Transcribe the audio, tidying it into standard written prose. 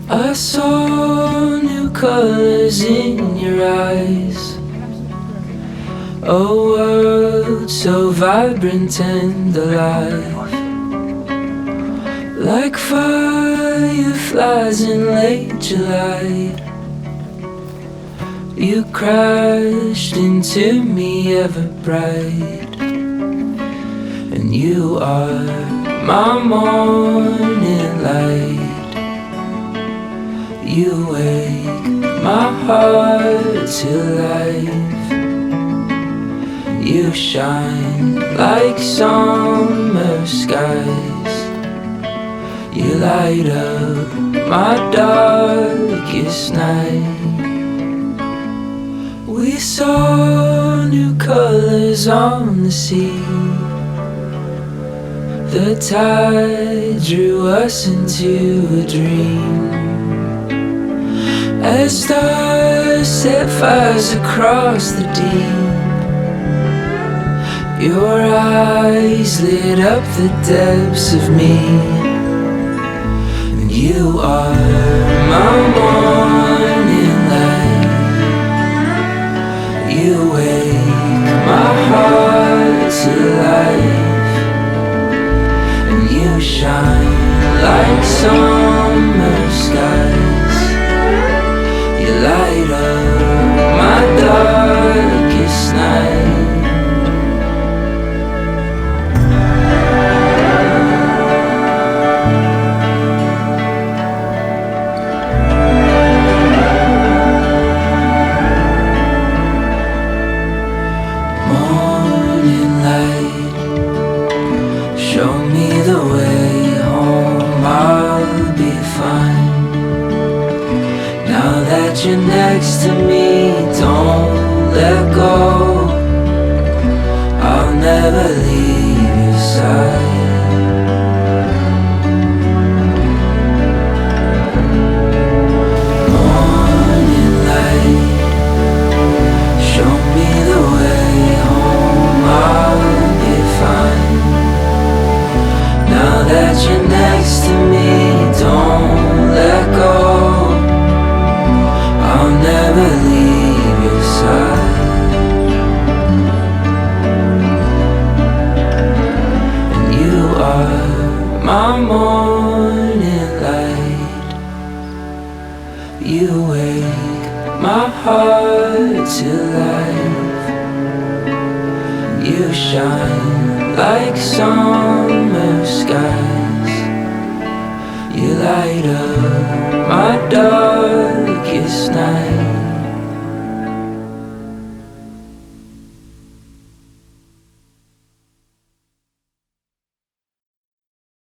I saw new colors in your eyes, a world so vibrant and alive, like fireflies in late July. You crashed into me ever bright, and you are my morning light. You wake my heart to life. You shine like summer skies. You light up my darkest night. We saw new colors on the sea. The tide drew us into a dream, as stars set fires across the deep. Your eyes lit up the depths of me, and you are my morning light. You wake my heart to life, and you shine like summer skies. You light up my darkest night. Morning light, show me the way home. I'll be fine. Now that you're next to me, don't let go. I'll never leave your side. Morning light, show me the way home. I'll be fine. Now that you're next to me, don't let go. I'll never leave your side. And you are my morning light. You wake my heart to life. You shine like summer skies. You light up my dark